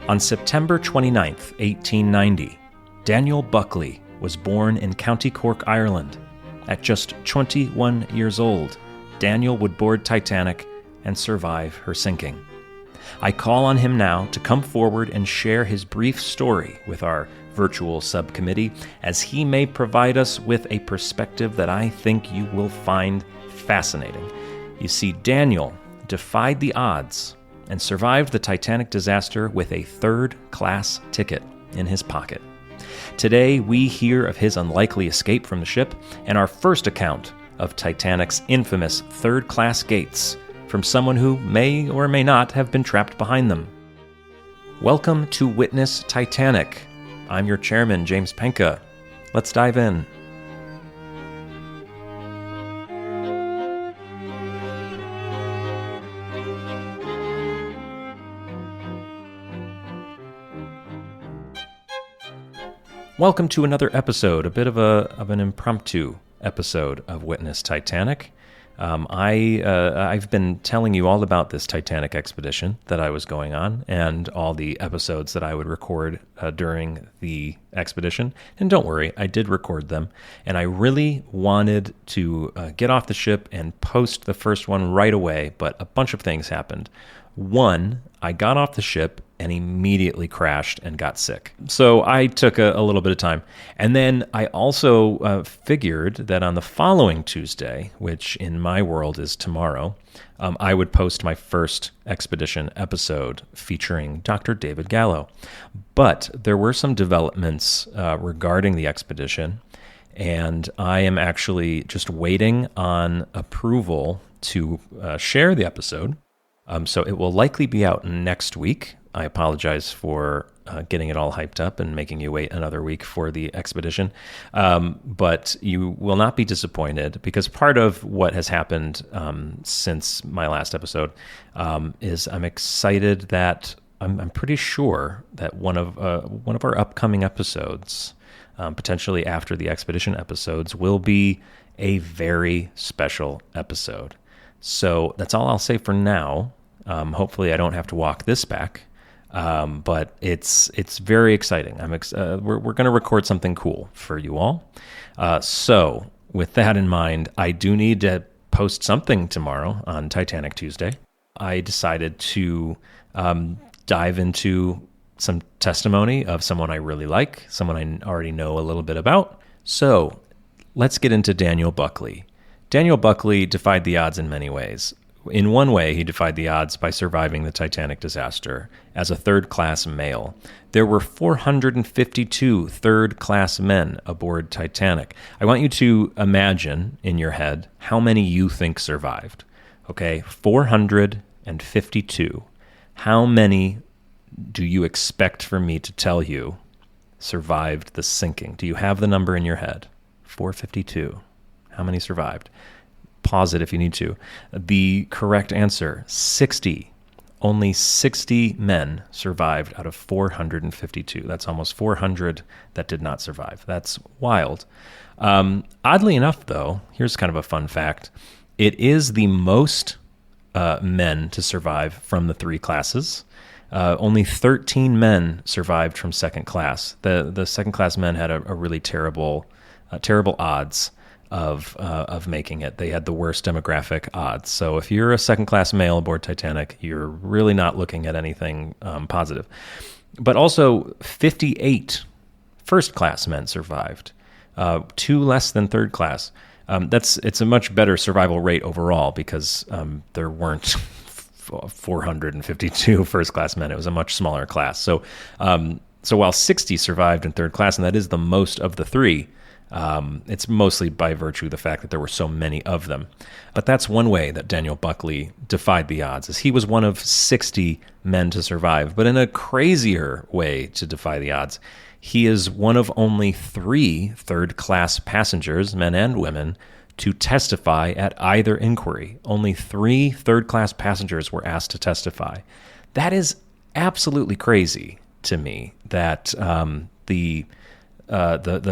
On September 29th, 1890, Daniel Buckley was born in County Cork, Ireland. At just 21 years old, Daniel would board Titanic and survive her sinking. I call on him now to come forward and share his brief story with our virtual subcommittee, as he may provide us with a perspective that I think you will find fascinating. You see, Daniel defied the odds and survived the Titanic disaster with a third-class ticket in his pocket. Today, we hear of his unlikely escape from the ship and our first account of Titanic's infamous third-class gates from someone who may or may not have been trapped behind them. Welcome to Witness Titanic. I'm your chairman, James Penca. Let's dive in. Welcome to another episode, a bit of an impromptu episode of Witness Titanic. I've been telling you all about this Titanic expedition that I was going on and all the episodes that I would record during the expedition. And don't worry, I did record them. And I really wanted to get off the ship and post the first one right away, but a bunch of things happened. One, I got off the ship and immediately crashed and got sick. So I took a little bit of time. And then I also figured that on the following Tuesday, which in my world is tomorrow, I would post my first expedition episode featuring Dr. David Gallo. But there were some developments regarding the expedition, and I am actually just waiting on approval to share the episode. So it will likely be out next week. I apologize for getting it all hyped up and making you wait another week for the expedition. But you will not be disappointed, because part of what has happened since my last episode is I'm excited that I'm pretty sure that one of our upcoming episodes, potentially after the expedition episodes, will be a very special episode. So that's all I'll say for now. Hopefully I don't have to walk this back. But it's very exciting. We're going to record something cool for you all. So with that in mind, I do need to post something tomorrow on Titanic Tuesday. I decided to dive into some testimony of someone I really like, someone I already know a little bit about. So let's get into Daniel Buckley. Daniel Buckley defied the odds in many ways. In one way, he defied the odds by surviving the Titanic disaster as a third-class male. There were 452 third-class men aboard Titanic. I want you to imagine in your head how many you think survived. Okay, 452. How many do you expect for me to tell you survived the sinking? Do you have the number in your head? 452. How many survived? Pause it if you need to. The correct answer, 60. Only 60 men survived out of 452. That's almost 400 that did not survive. That's wild. Oddly enough, though, here's kind of a fun fact. It is the most men to survive from the three classes. Only 13 men survived from second class. The second class men had a really terrible odds of making it. They had the worst demographic odds. So if you're a second-class male aboard Titanic, you're really not looking at anything positive. But also 58 first-class men survived, 2 less than third class. It's a much better survival rate overall, because there weren't 452 first-class men. It was a much smaller class. So while 60 survived in third class, and that is the most of the three, it's mostly by virtue of the fact that there were so many of them. But that's one way that Daniel Buckley defied the odds, is he was one of 60 men to survive. But in a crazier way to defy the odds, he is one of only 3 third-class passengers, men and women, to testify at either inquiry. Only 3 third-class passengers were asked to testify. That is absolutely crazy to me, that the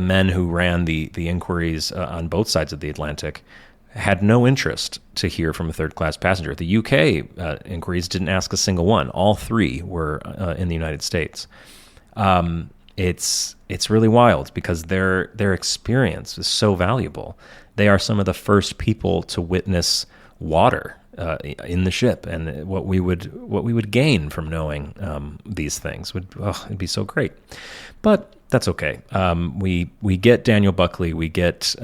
men who ran the inquiries on both sides of the Atlantic had no interest to hear from a third-class passenger. The UK inquiries didn't ask a single one. All 3 were in the United States. It's really wild because their experience is so valuable. They are some of the first people to witness water in the ship, and what we would gain from knowing these things it'd be so great. But that's okay. We get Daniel Buckley, we get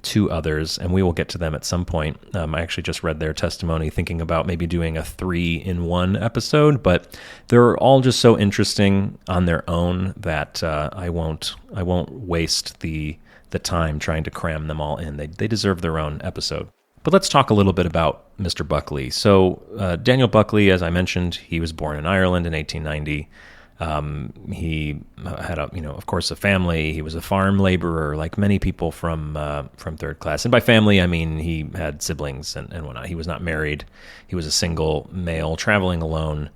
2 others, and we will get to them at some point. I actually just read their testimony, thinking about maybe doing a 3-in-1 episode, but they're all just so interesting on their own that I won't waste the time trying to cram them all in. They deserve their own episode. But let's talk a little bit about Mr. Buckley. So Daniel Buckley, as I mentioned, he was born in Ireland in 1890. He had of course, a family. He was a farm laborer, like many people from third class. And by family, I mean he had siblings and whatnot. He was not married. He was a single male traveling alone.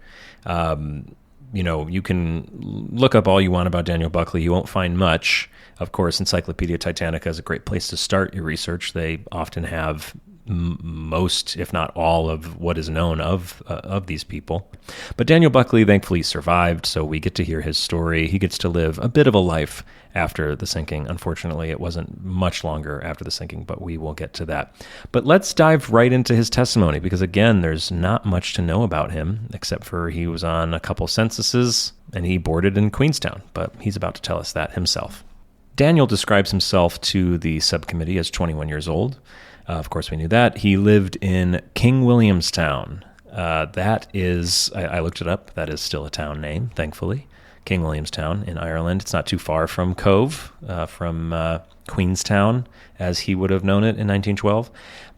You can look up all you want about Daniel Buckley. You won't find much. Of course, Encyclopedia Titanica is a great place to start your research. They often have most, if not all, of what is known of these people. But Daniel Buckley thankfully survived, so we get to hear his story. He gets to live a bit of a life after the sinking. Unfortunately, it wasn't much longer after the sinking, but we will get to that. But let's dive right into his testimony, because again, there's not much to know about him, except for he was on a couple censuses and he boarded in Queenstown, but he's about to tell us that himself. Daniel describes himself to the subcommittee as 21 years old. Of course, we knew that. He lived in King Williamstown. That is, I looked it up, that is still a town name, thankfully. King Williamstown in Ireland. It's not too far from Cove, from Queenstown, as he would have known it in 1912.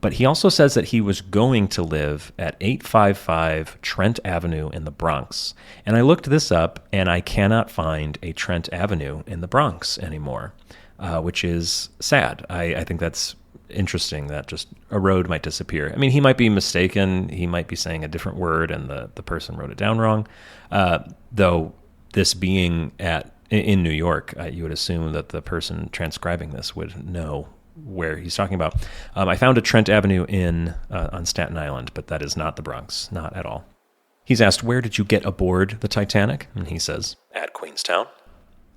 But he also says that he was going to live at 855 Trent Avenue in the Bronx. And I looked this up, and I cannot find a Trent Avenue in the Bronx anymore, which is sad. I think that's interesting that just a road might disappear. I mean, he might be mistaken. He might be saying a different word, and the person wrote it down wrong. Though this being in New York, you would assume that the person transcribing this would know where he's talking about. I found a Trent Avenue on Staten Island, but that is not the Bronx, not at all. He's asked, where did you get aboard the Titanic? And he says, at Queenstown.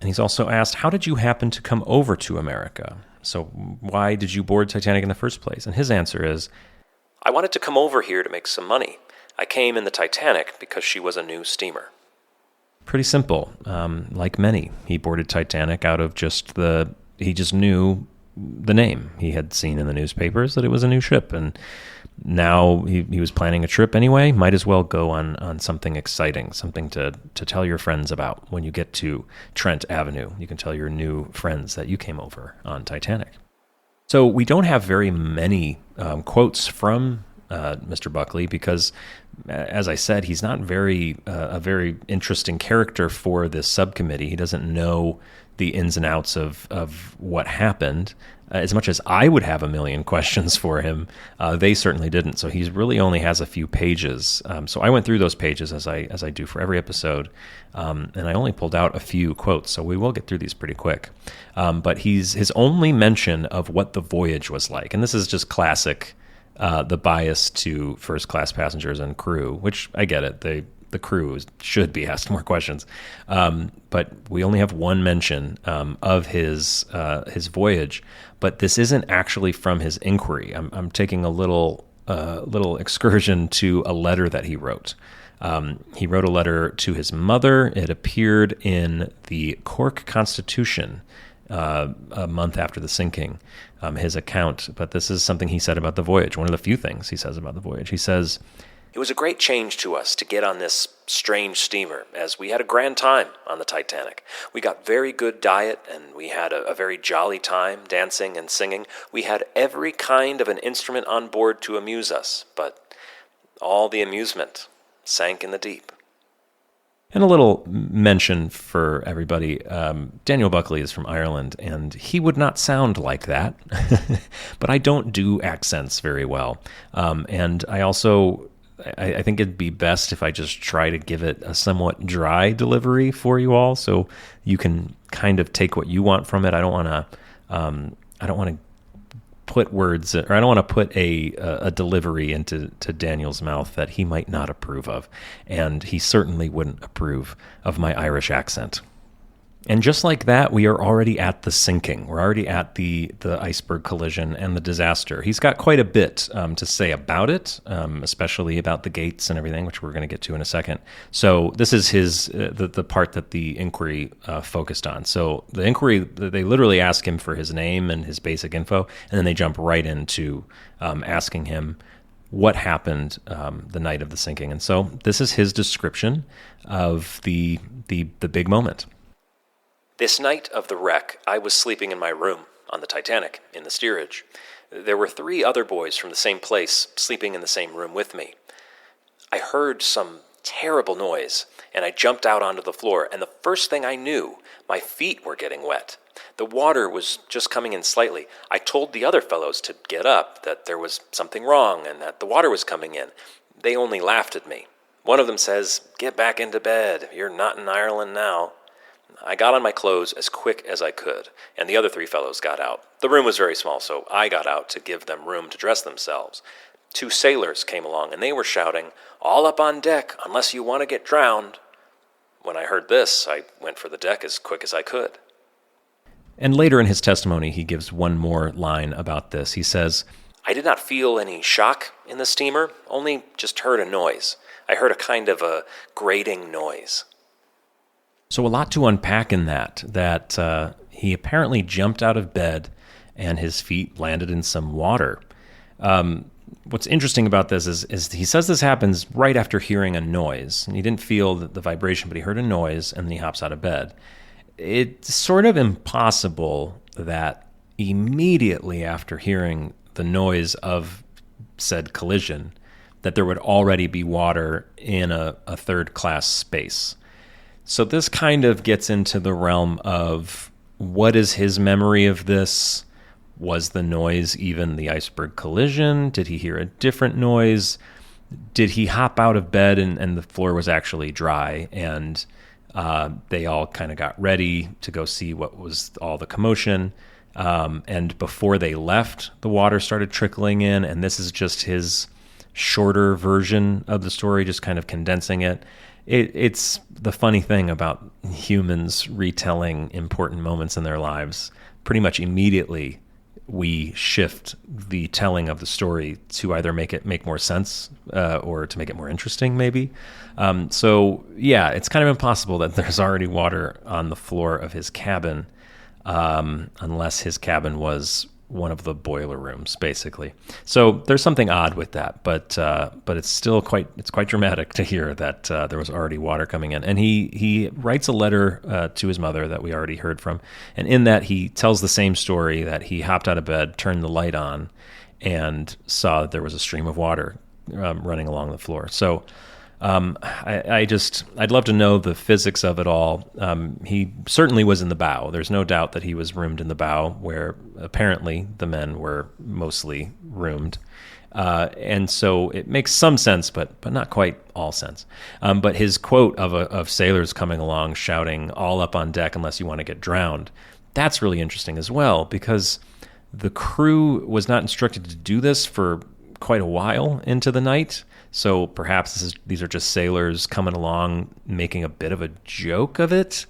And he's also asked, how did you happen to come over to America? So why did you board Titanic in the first place? And his answer is, I wanted to come over here to make some money. I came in the Titanic because she was a new steamer. Pretty simple. Like many, he boarded Titanic out of he just knew the name. He had seen in the newspapers that it was a new ship, and now he was planning a trip anyway. Might as well go on something exciting, something to tell your friends about. When you get to Trent Avenue, you can tell your new friends that you came over on Titanic. So we don't have very many quotes from Mr. Buckley because, as I said, he's not a very interesting character for this subcommittee. He doesn't know the ins and outs of what happened. As much as I would have a million questions for him, they certainly didn't. So he really only has a few pages. So I went through those pages as I do for every episode, and I only pulled out a few quotes. So we will get through these pretty quick. But his only mention of what the voyage was like, and this is just classic, the bias to first-class passengers and crew, which I get it. The crew should be asked more questions. But we only have one mention of his voyage, but this isn't actually from his inquiry. I'm taking a little excursion to a letter that he wrote. He wrote a letter to his mother. It appeared in the Cork Constitution a month after the sinking, his account. But this is something he said about the voyage. One of the few things he says about the voyage. He says, it was a great change to us to get on this strange steamer, as we had a grand time on the Titanic. We got very good diet, and we had a very jolly time dancing and singing. We had every kind of an instrument on board to amuse us, but all the amusement sank in the deep. And a little mention for everybody, Daniel Buckley is from Ireland, and he would not sound like that, but I don't do accents very well. And I think it'd be best if I just try to give it a somewhat dry delivery for you all, so you can kind of take what you want from it. I don't want to put words, or I don't want to put a delivery into Daniel's mouth that he might not approve of, and he certainly wouldn't approve of my Irish accent. And just like that, we are already at the sinking. We're already at the iceberg collision and the disaster. He's got quite a bit to say about it, especially about the gates and everything, which we're going to get to in a second. So this is his the part that the inquiry focused on. So the inquiry, they literally ask him for his name and his basic info, and then they jump right into asking him what happened the night of the sinking. And so this is his description of the big moment. This night of the wreck, I was sleeping in my room on the Titanic in the steerage. There were 3 other boys from the same place sleeping in the same room with me. I heard some terrible noise, and I jumped out onto the floor, and the first thing I knew, my feet were getting wet. The water was just coming in slightly. I told the other fellows to get up, that there was something wrong, and that the water was coming in. They only laughed at me. One of them says, "Get back into bed. You're not in Ireland now." I got on my clothes as quick as I could, and the other 3 fellows got out. The room was very small, so I got out to give them room to dress themselves. 2 sailors came along, and they were shouting, "All up on deck, unless you want to get drowned." When I heard this, I went for the deck as quick as I could. And later in his testimony, he gives one more line about this. He says, "I did not feel any shock in the steamer, only just heard a noise. I heard a kind of a grating noise." So a lot to unpack in that he apparently jumped out of bed and his feet landed in some water. What's interesting about this is he says this happens right after hearing a noise. And he didn't feel the vibration, but he heard a noise, and then he hops out of bed. It's sort of impossible that immediately after hearing the noise of said collision, that there would already be water in a third-class space. So this kind of gets into the realm of what is his memory of this? Was the noise even the iceberg collision? Did he hear a different noise? Did he hop out of bed and the floor was actually dry and they all kind of got ready to go see what was all the commotion? And before they left, the water started trickling in, and this is just his shorter version of the story, just kind of condensing it. It's the funny thing about humans retelling important moments in their lives. Pretty much immediately, we shift the telling of the story to either make it make more sense or to make it more interesting, maybe. So, yeah, it's kind of impossible that there's already water on the floor of his cabin, unless his cabin was one of the boiler rooms, basically. So there's something odd with that, but it's still quite dramatic to hear that there was already water coming in. And he writes a letter to his mother that we already heard from, and in that he tells the same story, that he hopped out of bed, turned the light on, and saw that there was a stream of water running along the floor. So I'd love to know the physics of it all. He certainly was in the bow. There's no doubt that he was roomed in the bow, where apparently the men were mostly roomed. And so it makes some sense, but not quite all sense. But his quote of sailors coming along shouting, "All up on deck unless you want to get drowned," that's really interesting as well, because the crew was not instructed to do this for quite a while into the night. So perhaps these are just sailors coming along making a bit of a joke of it,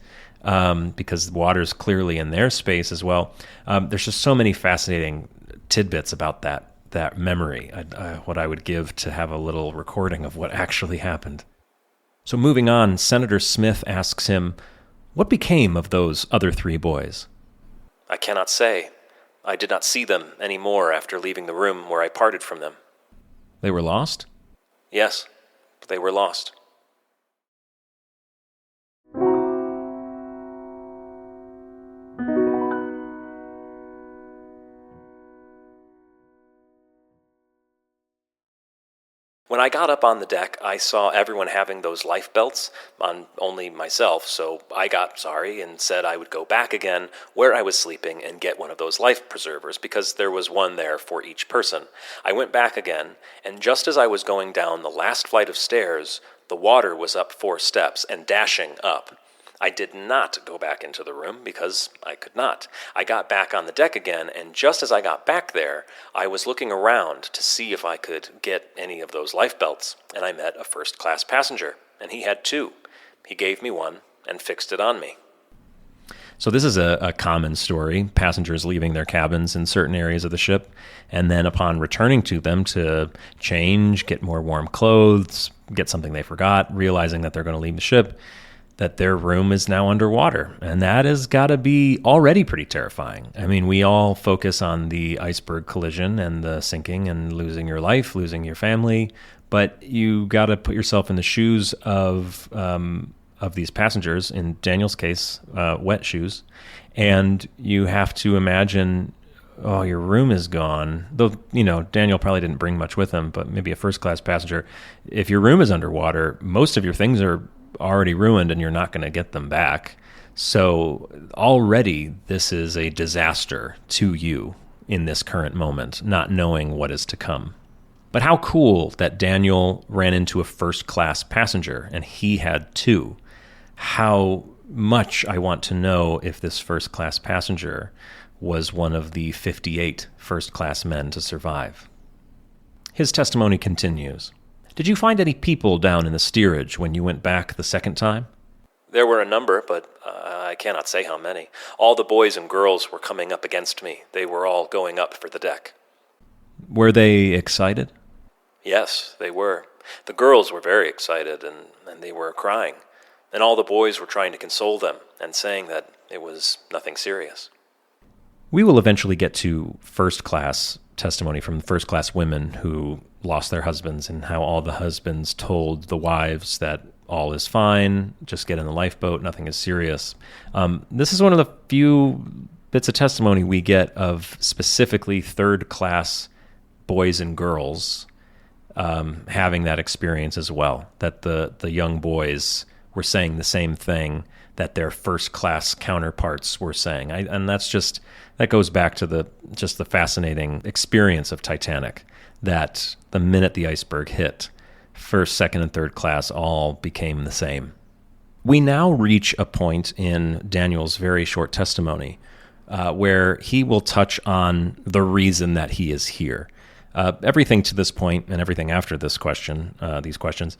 because water's clearly in their space as well. There's just so many fascinating tidbits about that memory, what I would give to have a little recording of what actually happened. So moving on, Senator Smith asks him, "What became of those other 3 boys?" "I cannot say. I did not see them any more after leaving the room where I parted from them." "They were lost?" "Yes, they were lost." When I got up on the deck, I saw everyone having those life belts on only myself, so I got sorry and said I would go back again where I was sleeping and get one of those life preservers, because there was one there for each person. I went back again, and just as I was going down the last flight of stairs, the water was up 4 steps and dashing up. I did not go back into the room because I could not. I got back on the deck again, and just as I got back there, I was looking around to see if I could get any of those lifebelts, and I met a first-class passenger, and he had 2. He gave me one and fixed it on me. So this is a common story, passengers leaving their cabins in certain areas of the ship, and then upon returning to them to change, get more warm clothes, get something they forgot, realizing that they're going to leave the ship, that their room is now underwater. And that has got to be already pretty terrifying. I mean, we all focus on the iceberg collision and the sinking and losing your life, losing your family, but you got to put yourself in the shoes of these passengers, in Daniel's case, wet shoes, and you have to imagine, oh, your room is gone. Though, Daniel probably didn't bring much with him, but maybe a first-class passenger. If your room is underwater, most of your things are already ruined and you're not going to get them back. So already this is a disaster to you in this current moment, not knowing what is to come. But how cool that Daniel ran into a first-class passenger and he had 2. How much I want to know if this first-class passenger was one of the 58 first-class men to survive. His testimony continues. Did you find any people down in the steerage when you went back the second time? There were a number, but I cannot say how many. All the boys and girls were coming up against me. They were all going up for the deck. Were they excited? Yes, they were. The girls were very excited, and they were crying. And all the boys were trying to console them and saying that it was nothing serious. We will eventually get to first-class testimony from first-class women who lost their husbands and how all the husbands told the wives that all is fine, just get in the lifeboat, nothing is serious. This is one of the few bits of testimony we get of specifically third-class boys and girls having that experience as well, that the young boys were saying the same thing that their first-class counterparts were saying. And that goes back to the fascinating experience of Titanic, that the minute the iceberg hit, first, second, and third class all became the same. We now reach a point in Daniel's very short testimony where he will touch on the reason that he is here. Everything to this point and everything after this question, these questions,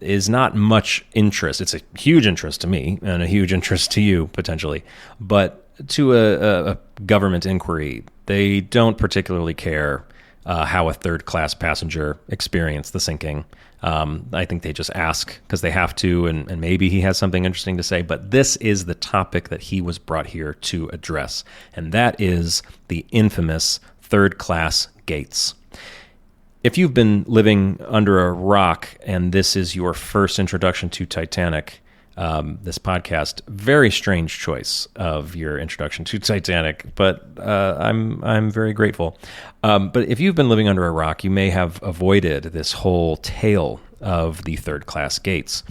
is not much interest. It's a huge interest to me and a huge interest to you, potentially. But to a government inquiry, they don't particularly care how a third-class passenger experienced the sinking. I think they just ask because they have to, and maybe he has something interesting to say. But this is the topic that he was brought here to address, and that is the infamous third-class gates. If you've been living under a rock and this is your first introduction to Titanic, this podcast, very strange choice of your introduction to Titanic, but I'm very grateful. But if you've been living under a rock, you may have avoided this whole tale of the third-class gates.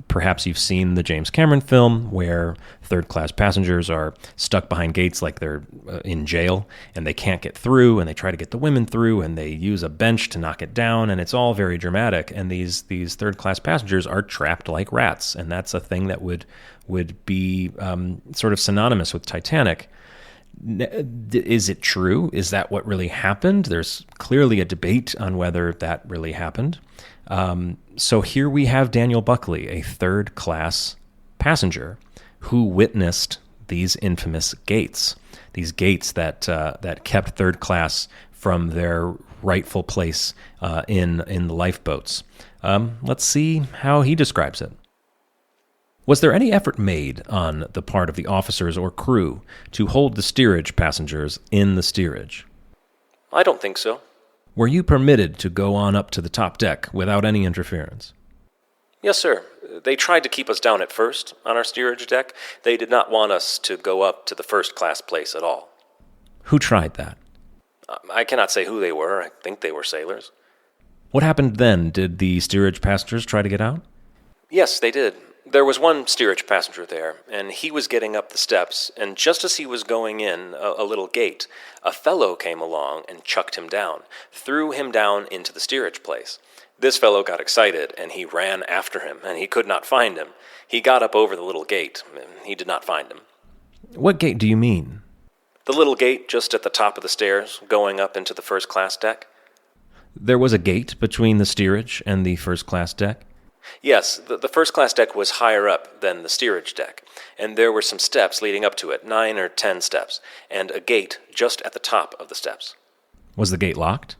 Perhaps you've seen the James Cameron film where third-class passengers are stuck behind gates like they're in jail, and they can't get through, and they try to get the women through, and they use a bench to knock it down, and it's all very dramatic. And these third-class passengers are trapped like rats, and that's a thing that would be sort of synonymous with Titanic. Is it true? Is that what really happened? There's clearly a debate on whether that really happened. So here we have Daniel Buckley, a third-class passenger who witnessed these infamous gates, these gates that kept third class from their rightful place in the lifeboats. Let's see how he describes it. Was there any effort made on the part of the officers or crew to hold the steerage passengers in the steerage? I don't think so. Were you permitted to go on up to the top deck without any interference? Yes, sir. They tried to keep us down at first on our steerage deck. They did not want us to go up to the first-class place at all. Who tried that? I cannot say who they were. I think they were sailors. What happened then? Did the steerage passengers try to get out? Yes, they did. There was one steerage passenger there, and he was getting up the steps, and just as he was going in a little gate, a fellow came along and chucked him down, threw him down into the steerage place. This fellow got excited, and he ran after him, and he could not find him. He got up over the little gate, and he did not find him. What gate do you mean? The little gate just at the top of the stairs, going up into the first-class deck. There was a gate between the steerage and the first-class deck? Yes, the first-class deck was higher up than the steerage deck, and there were some steps leading up to it, 9 or 10 steps, and a gate just at the top of the steps. Was the gate locked?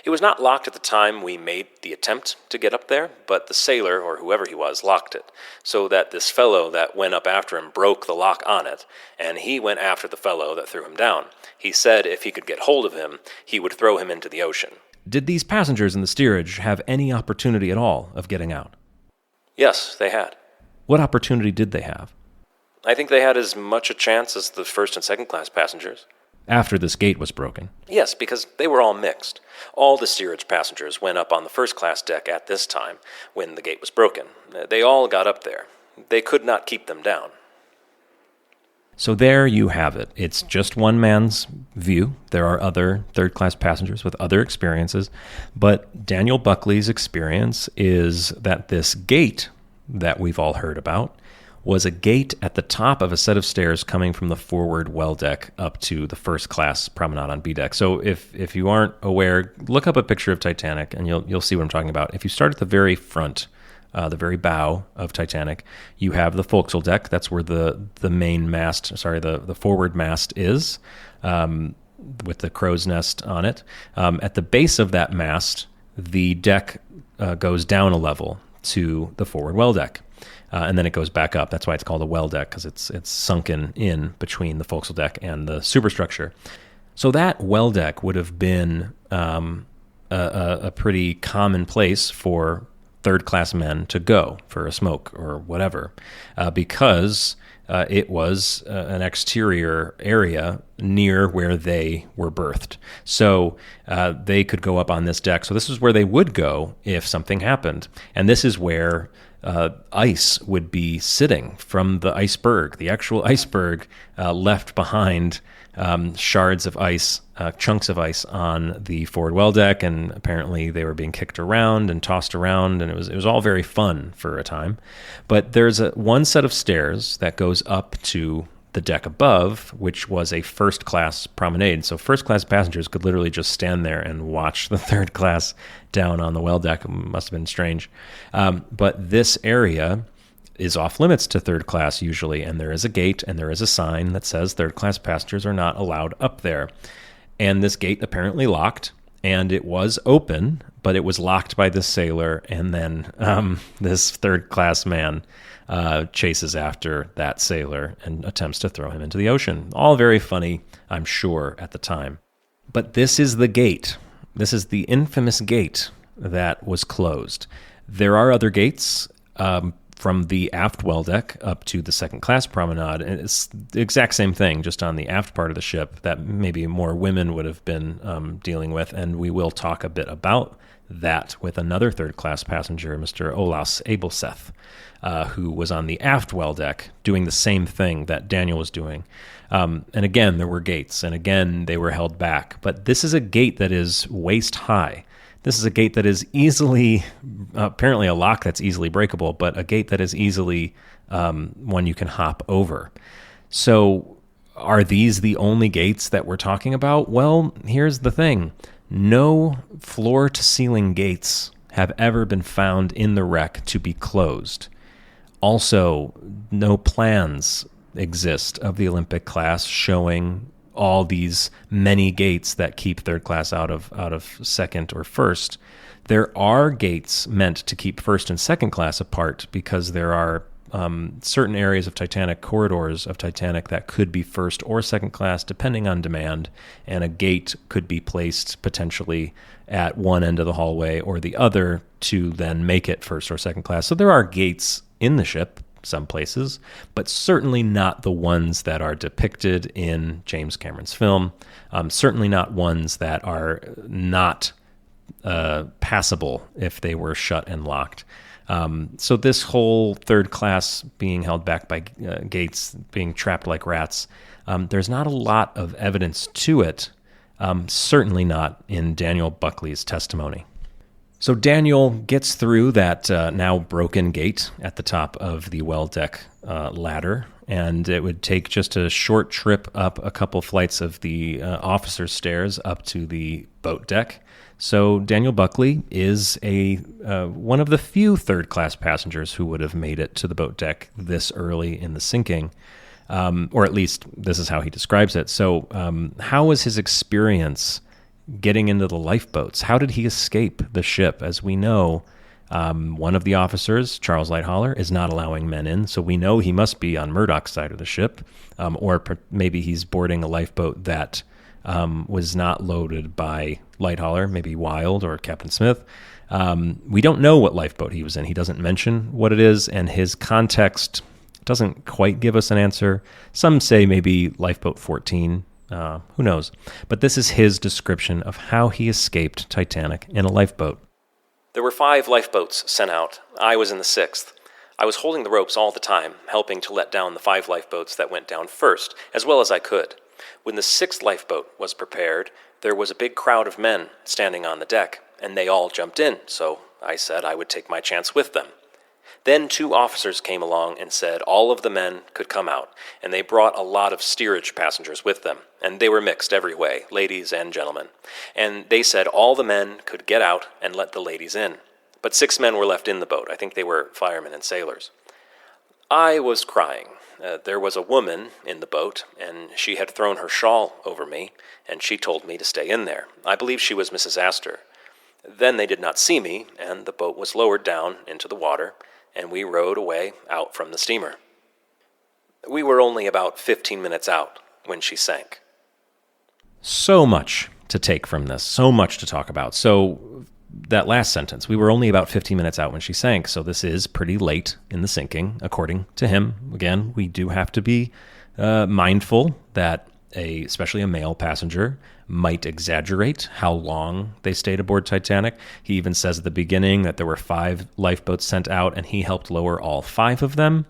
It was not locked at the time we made the attempt to get up there, but the sailor, or whoever he was, locked it, so that this fellow that went up after him broke the lock on it, and he went after the fellow that threw him down. He said if he could get hold of him, he would throw him into the ocean. Did these passengers in the steerage have any opportunity at all of getting out? Yes, they had. What opportunity did they have? I think they had as much a chance as the first and second class passengers. After this gate was broken? Yes, because they were all mixed. All the steerage passengers went up on the first class deck at this time when the gate was broken. They all got up there. They could not keep them down. So there you have it. It's just one man's view. There are other third-class passengers with other experiences, but Daniel Buckley's experience is that this gate that we've all heard about was a gate at the top of a set of stairs coming from the forward well deck up to the first-class promenade on B deck. So if you aren't aware, look up a picture of Titanic, and you'll see what I'm talking about. If you start at the very front, the very bow of Titanic, you have the forecastle deck. That's where the main mast, the forward mast is, with the crow's nest on it. At the base of that mast, the deck goes down a level to the forward well deck, and then it goes back up. That's why it's called a well deck, because it's sunken in between the forecastle deck and the superstructure. So that well deck would have been a pretty common place for third-class men to go for a smoke or whatever, because it was an exterior area near where they were berthed. So they could go up on this deck. So this is where they would go if something happened. And this is where ice would be sitting from the iceberg, the actual iceberg left behind shards of ice, chunks of ice on the forward well deck, and apparently they were being kicked around and tossed around, and it was all very fun for a time. But there's one set of stairs that goes up to the deck above, which was a first-class promenade. So first-class passengers could literally just stand there and watch the third class down on the well deck. It must have been strange. But this area is off limits to third class usually, and there is a gate and there is a sign that says third class passengers are not allowed up there. And this gate apparently locked, and it was open, but it was locked by this sailor, and then this third class man chases after that sailor and attempts to throw him into the ocean. All very funny, I'm sure, at the time. But this is the gate. This is the infamous gate that was closed. There are other gates from the aft well deck up to the second class promenade, and it's the exact same thing, just on the aft part of the ship that maybe more women would have been dealing with, and we will talk a bit about that with another third class passenger, Mr. Olaus Abelseth, who was on the aft well deck doing the same thing that Daniel was doing. And again, there were gates, and again, they were held back. But this is a gate that is waist high. This is a gate that is easily, apparently a lock that's easily breakable, but a gate that is easily one you can hop over. So are these the only gates that we're talking about? Well, here's the thing. No floor-to-ceiling gates have ever been found in the wreck to be closed. Also, no plans exist of the Olympic class showing all these many gates that keep third class out of second or first. There are gates meant to keep first and second class apart because there are certain areas of Titanic, corridors of Titanic, that could be first or second class depending on demand, and a gate could be placed potentially at one end of the hallway or the other to then make it first or second class. So there are gates in the ship, some places, but certainly not the ones that are depicted in James Cameron's film, certainly not ones that are not passable if they were shut and locked. So this whole third class being held back by gates, being trapped like rats, there's not a lot of evidence to it, certainly not in Daniel Buckley's testimony. So Daniel gets through that now broken gate at the top of the well deck ladder, and it would take just a short trip up a couple flights of the officer's stairs up to the boat deck. So Daniel Buckley is one of the few third-class passengers who would have made it to the boat deck this early in the sinking, or at least this is how he describes it. So how was his experience getting into the lifeboats? How did he escape the ship? As we know, one of the officers, Charles Lightholler, is not allowing men in, so we know he must be on Murdoch's side of the ship, or maybe he's boarding a lifeboat that was not loaded by Lightholler, maybe Wild or Captain Smith. We don't know what lifeboat he was in. He doesn't mention what it is, and his context doesn't quite give us an answer. Some say maybe Lifeboat 14. Who knows? But this is his description of how he escaped Titanic in a lifeboat. There were 5 lifeboats sent out. I was in the 6th. I was holding the ropes all the time, helping to let down the 5 lifeboats that went down first, as well as I could. When the 6th lifeboat was prepared, there was a big crowd of men standing on the deck, and they all jumped in, so I said I would take my chance with them. Then 2 officers came along and said all of the men could come out, and they brought a lot of steerage passengers with them, and they were mixed every way, ladies and gentlemen. And they said all the men could get out and let the ladies in. But 6 men were left in the boat. I think they were firemen and sailors. I was crying. There was a woman in the boat, and she had thrown her shawl over me, and she told me to stay in there. I believe she was Mrs. Astor. Then they did not see me, and the boat was lowered down into the water, and we rowed away out from the steamer. We were only about 15 minutes out when she sank. So much to take from this, so much to talk about. So that last sentence, we were only about 15 minutes out when she sank, so this is pretty late in the sinking, according to him. Again, we do have to be mindful that especially a male passenger might exaggerate how long they stayed aboard Titanic. He even says at the beginning that there were 5 lifeboats sent out and he helped lower all 5 of them.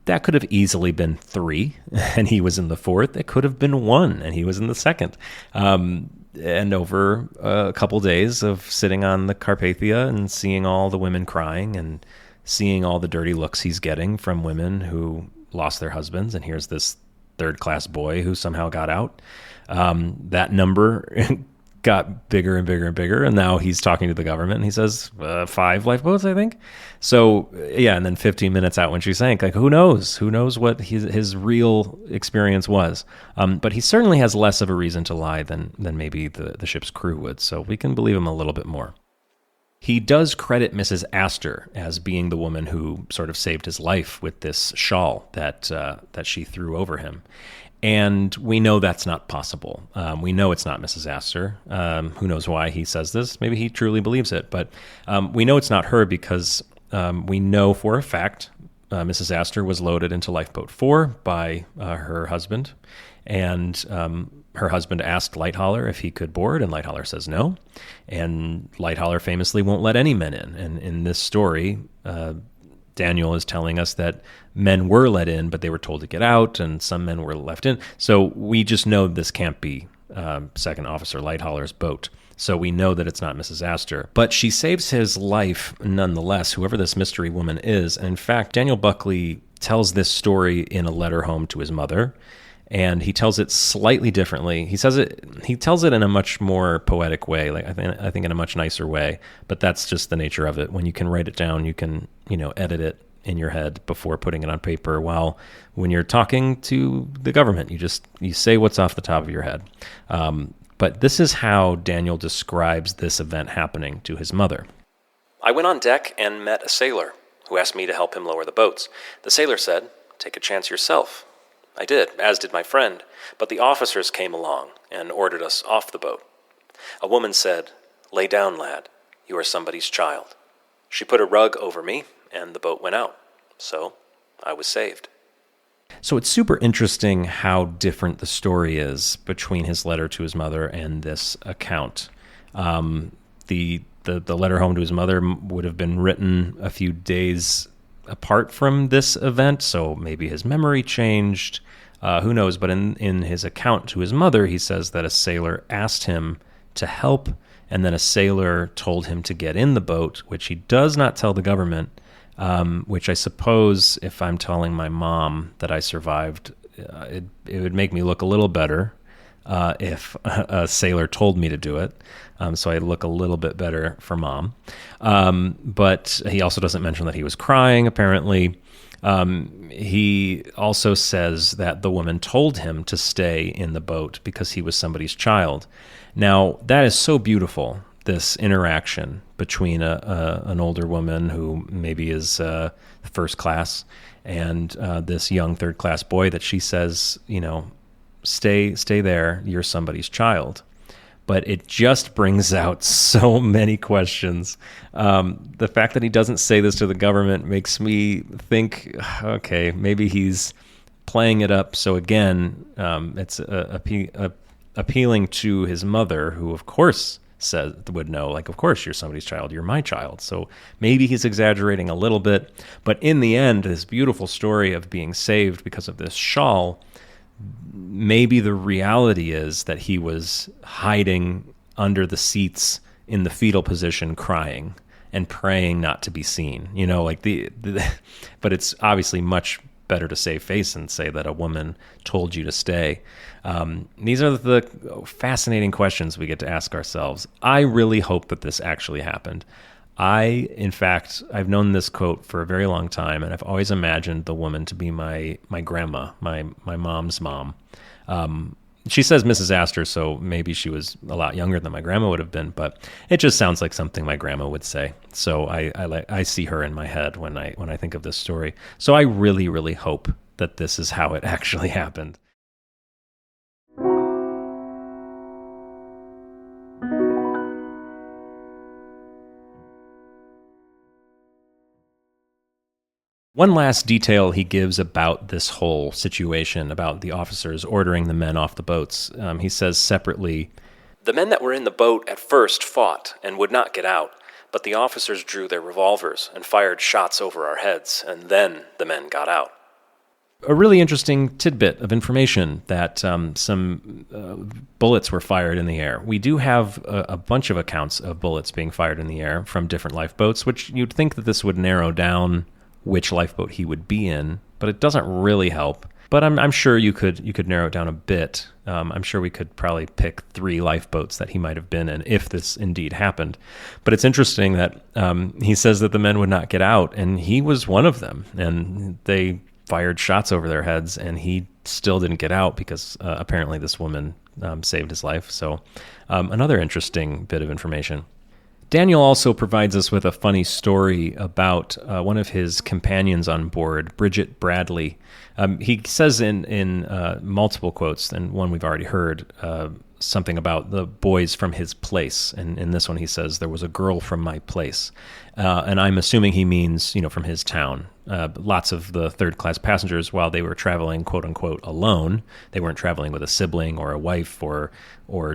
That could have easily been 3 and he was in the 4th. It could have been 1 and he was in the 2nd. And over a couple days of sitting on the Carpathia and seeing all the women crying and seeing all the dirty looks he's getting from women who lost their husbands, and here's this third-class boy who somehow got out. That number got bigger and bigger and bigger, and now he's talking to the government, and he says, 5 lifeboats, I think? So, yeah, and then 15 minutes out when she sank, like, who knows? Who knows what his real experience was? But he certainly has less of a reason to lie than maybe the ship's crew would, so we can believe him a little bit more. He does credit Mrs. Astor as being the woman who sort of saved his life with this shawl that she threw over him. And we know that's not possible. We know it's not Mrs. Astor. Who knows why he says this? Maybe he truly believes it. But we know it's not her because we know for a fact Mrs. Astor was loaded into Lifeboat 4 by her husband. And her husband asked Lightholler if he could board, and Lightholler says no. And Lightholler famously won't let any men in. And in this story, Daniel is telling us that men were let in, but they were told to get out, and some men were left in. So we just know this can't be Second Officer Lightholler's boat. So we know that it's not Mrs. Astor. But she saves his life nonetheless, whoever this mystery woman is. And in fact, Daniel Buckley tells this story in a letter home to his mother, and he tells it slightly differently. He tells it in a much more poetic way, like I think in a much nicer way. But that's just the nature of it. When you can write it down, you can edit it in your head before putting it on paper. While when you're talking to the government, you say what's off the top of your head. But this is how Daniel describes this event happening to his mother. I went on deck and met a sailor who asked me to help him lower the boats. The sailor said, "Take a chance yourself." I did, as did my friend, but the officers came along and ordered us off the boat. A woman said, "Lay down, lad. You are somebody's child." She put a rug over me, and the boat went out. So I was saved. So it's super interesting how different the story is between his letter to his mother and this account. The letter home to his mother would have been written a few days apart from this event, so maybe his memory changed. Who knows? But in his account to his mother, he says that a sailor asked him to help and then a sailor told him to get in the boat, which he does not tell the government, which I suppose if I'm telling my mom that I survived, it would make me look a little better if a sailor told me to do it. So I look a little bit better for Mom. But he also doesn't mention that he was crying, apparently. He also says that the woman told him to stay in the boat because he was somebody's child. Now, that is so beautiful, this interaction between an older woman who maybe is first class and this young third class boy that she says, stay there, you're somebody's child. But it just brings out so many questions. The fact that he doesn't say this to the government makes me think, okay, maybe he's playing it up. So again, it's appealing to his mother, who of course would know, like, of course you're somebody's child, you're my child. So maybe he's exaggerating a little bit. But in the end, this beautiful story of being saved because of this shawl, maybe the reality is that he was hiding under the seats in the fetal position, crying and praying not to be seen. But it's obviously much better to save face and say that a woman told you to stay. These are the fascinating questions we get to ask ourselves. I really hope that this actually happened. In fact, I've known this quote for a very long time, and I've always imagined the woman to be my grandma, my mom's mom. She says Mrs. Astor, so maybe she was a lot younger than my grandma would have been, but it just sounds like something my grandma would say. So I see her in my head when I think of this story. So I really, really hope that this is how it actually happened. One last detail he gives about this whole situation, about the officers ordering the men off the boats. He says separately, "The men that were in the boat at first fought and would not get out, but the officers drew their revolvers and fired shots over our heads, and then the men got out." A really interesting tidbit of information that some bullets were fired in the air. We do have a bunch of accounts of bullets being fired in the air from different lifeboats, which you'd think that this would narrow down which lifeboat he would be in, but it doesn't really help. But I'm sure you could narrow it down a bit. I'm sure we could probably pick 3 lifeboats that he might have been in if this indeed happened. But it's interesting that he says that the men would not get out, and he was one of them. And they fired shots over their heads, and he still didn't get out because apparently this woman saved his life. So another interesting bit of information. Daniel also provides us with a funny story about one of his companions on board, Bridget Bradley. He says in multiple quotes, and one we've already heard, something about the boys from his place. And in this one, he says, "There was a girl from my place." And I'm assuming he means, from his town. Lots of the third-class passengers, while they were traveling, quote-unquote, alone, they weren't traveling with a sibling or a wife or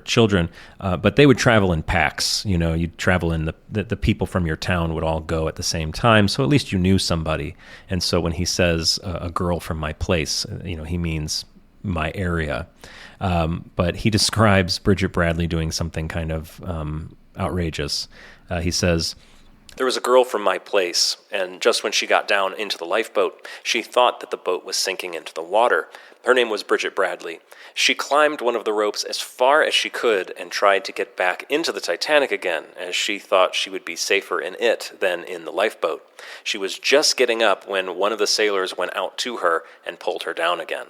children, but they would travel in packs. You'd travel in the people from your town would all go at the same time, so at least you knew somebody. And so when he says a girl from my place, he means my area. But he describes Bridget Bradley doing something kind of outrageous. He says, "There was a girl from my place, and just when she got down into the lifeboat, she thought that the boat was sinking into the water. Her name was Bridget Bradley. She climbed one of the ropes as far as she could and tried to get back into the Titanic again, as she thought she would be safer in it than in the lifeboat. She was just getting up when one of the sailors went out to her and pulled her down again."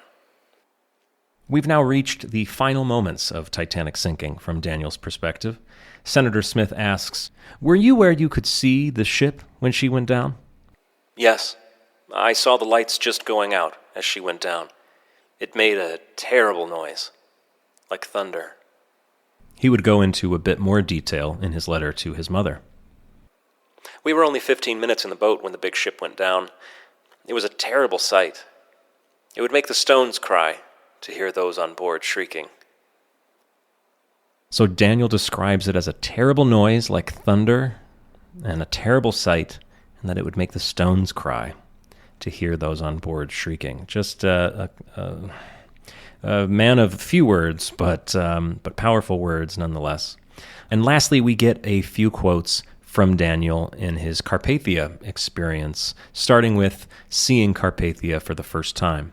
We've now reached the final moments of Titanic sinking from Daniel's perspective. Senator Smith asks, "Were you where you could see the ship when she went down?" "Yes. I saw the lights just going out as she went down. It made a terrible noise, like thunder." He would go into a bit more detail in his letter to his mother. "We were only 15 minutes in the boat when the big ship went down. It was a terrible sight. It would make the stones cry to hear those on board shrieking." So Daniel describes it as a terrible noise like thunder and a terrible sight, and that it would make the stones cry to hear those on board shrieking. Just a man of few words, but powerful words nonetheless. And lastly, we get a few quotes from Daniel in his Carpathia experience, starting with seeing Carpathia for the first time.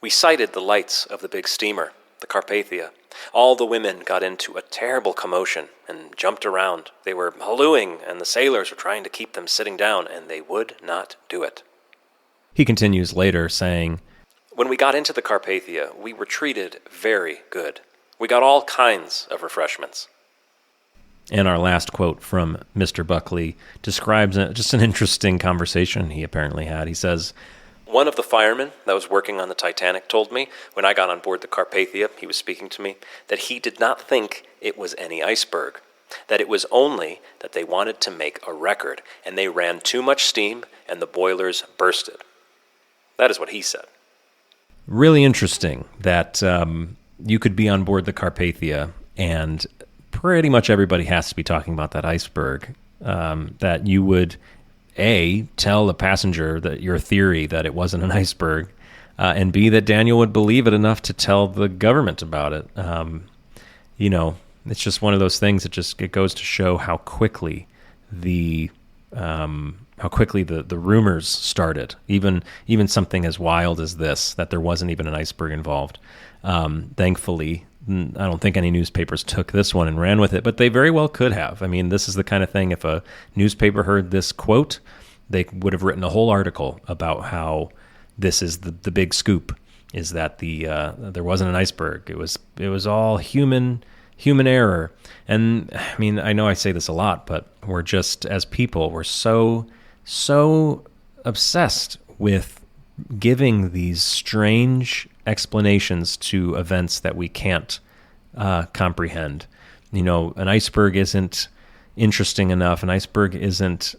We sighted the lights of the big steamer, the Carpathia. All the women got into a terrible commotion and jumped around. They were hallooing, and the sailors were trying to keep them sitting down, and they would not do it. He continues later, saying, When we got into the Carpathia, we were treated very good. We got all kinds of refreshments. And our last quote from Mr. Buckley describes just an interesting conversation he apparently had. He says, One of the firemen that was working on the Titanic told me, when I got on board the Carpathia, he was speaking to me, that he did not think it was any iceberg, that it was only that they wanted to make a record, and they ran too much steam, and the boilers bursted. That is what he said. Really interesting that you could be on board the Carpathia and pretty much everybody has to be talking about that iceberg, that you would, A, tell the passenger that your theory that it wasn't an iceberg, and B, that Daniel would believe it enough to tell the government about it. It's just one of those things that it goes to show how quickly the rumors started, even something as wild as this, that there wasn't even an iceberg involved. Thankfully, I don't think any newspapers took this one and ran with it, but they very well could have. I mean, this is the kind of thing, if a newspaper heard this quote, they would have written a whole article about how this is the big scoop, is that there wasn't an iceberg. It was all human error. And I mean, I know I say this a lot, but we're just, as people, we're so obsessed with giving these strange explanations to events that we can't comprehend. An iceberg isn't interesting enough. An iceberg isn't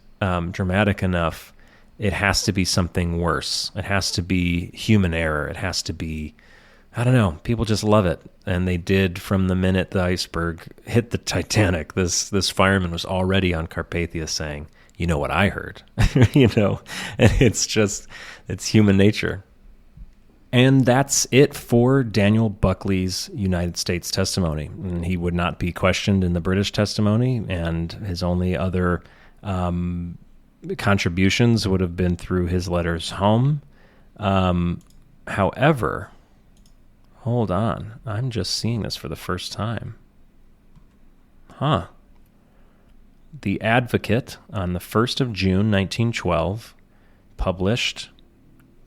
dramatic enough. It has to be something worse. It has to be human error. It has to be, I don't know, people just love it. And they did from the minute the iceberg hit the Titanic. This fireman was already on Carpathia saying, you know what I heard, and it's human nature. And that's it for Daniel Buckley's United States testimony. And he would not be questioned in the British testimony, and his only other contributions would have been through his letters home. However, hold on, I'm just seeing this for the first time. The Advocate, on the 1st of June, 1912, published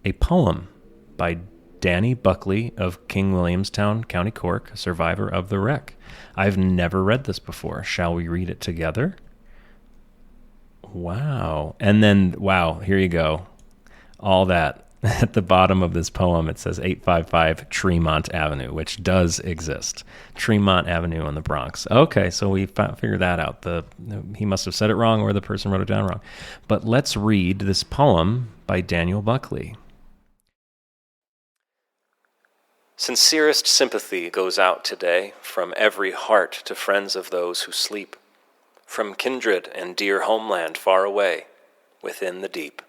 a poem by Danny Buckley of King Williamstown, County Cork, a survivor of the wreck. I've never read this before. Shall we read it together? Wow. And then, here you go. All that. At the bottom of this poem, it says 855 Tremont Avenue, which does exist. Tremont Avenue in the Bronx. Okay, so we figured that out. He must have said it wrong, or the person wrote it down wrong. But let's read this poem by Daniel Buckley. Sincerest sympathy goes out today from every heart to friends of those who sleep, from kindred and dear homeland far away, within the deep.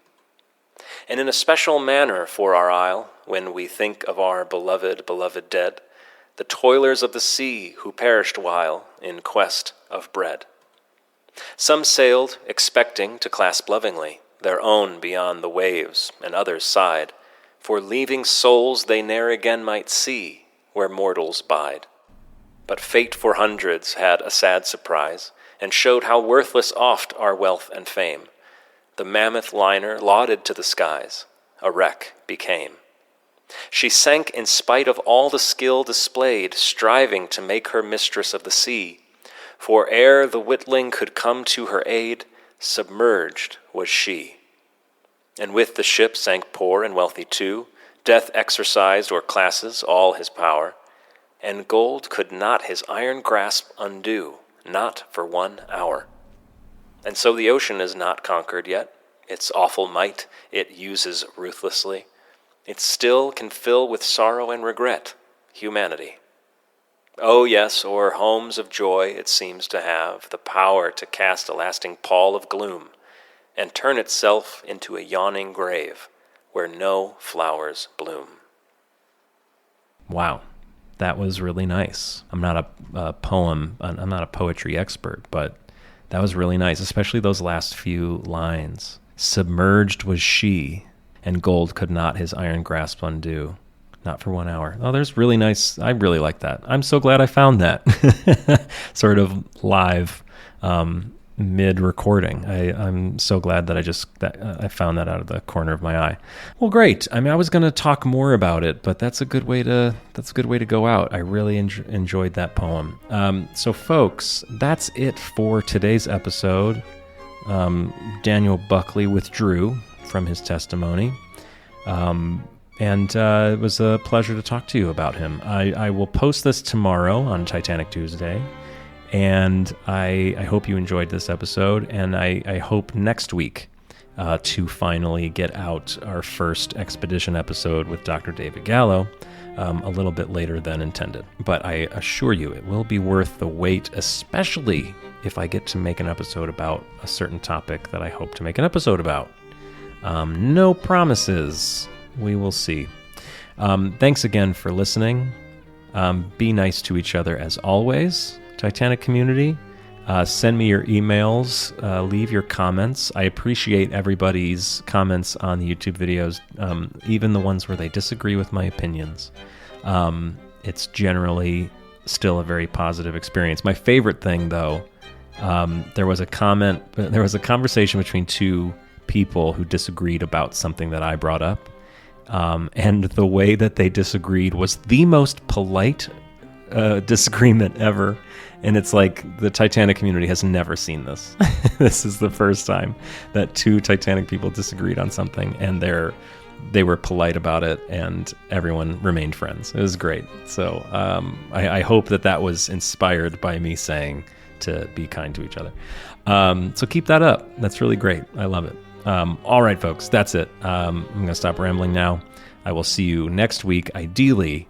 And in a special manner for our isle, when we think of our beloved dead, the toilers of the sea who perished while in quest of bread. Some sailed, expecting to clasp lovingly their own beyond the waves, and others sighed, for leaving souls they ne'er again might see where mortals bide. But fate for hundreds had a sad surprise, and showed how worthless oft are wealth and fame. The mammoth liner, lauded to the skies, a wreck became. She sank in spite of all the skill displayed, striving to make her mistress of the sea. For ere the Witling could come to her aid, submerged was she. And with the ship sank poor and wealthy too, death exercised o'er classes all his power, and gold could not his iron grasp undo, not for 1 hour. And so the ocean is not conquered yet. Its awful might it uses ruthlessly. It still can fill with sorrow and regret humanity. Oh yes, o'er homes of joy it seems to have the power to cast a lasting pall of gloom, and turn itself into a yawning grave where no flowers bloom. Wow. that was really nice. I'm not I'm not a poetry expert, but that was really nice, especially those last few lines. Submerged was she, and gold could not his iron grasp undo. Not for 1 hour. Oh, there's really nice. I really like that. I'm so glad I found that sort of live mid-recording. I'm so glad that I found that out of the corner of my eye. Well, great. I mean, I was going to talk more about it, but that's a good way to go out. I really enjoyed that poem. So, folks, that's it for today's episode. Daniel Buckley withdrew from his testimony. And it was a pleasure to talk to you about him. I will post this tomorrow on Titanic Tuesday, and I hope you enjoyed this episode, and I hope next week to finally get out our first expedition episode with Dr. David Gallo a little bit later than intended. But I assure you it will be worth the wait, especially if I get to make an episode about a certain topic that I hope to make an episode about. No promises. We will see. Thanks again for listening. Be nice to each other as always, Titanic community. Send me your emails. Leave your comments. I appreciate everybody's comments on the YouTube videos, even the ones where they disagree with my opinions. It's generally still a very positive experience. My favorite thing, though, there was a conversation between two people who disagreed about something that I brought up. And the way that they disagreed was the most polite disagreement ever. And it's like the Titanic community has never seen this. This is the first time that two Titanic people disagreed on something, and they were polite about it, and everyone remained friends. It was great. So I hope that was inspired by me saying to be kind to each other. So keep that up. That's really great. I love it. All right, folks, that's it. I'm going to stop rambling now. I will see you next week, ideally,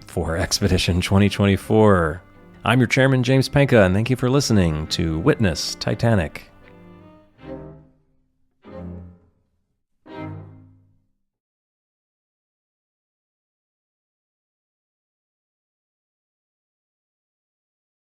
for Expedition 2024. I'm your chairman, James Penca, and thank you for listening to Witness Titanic.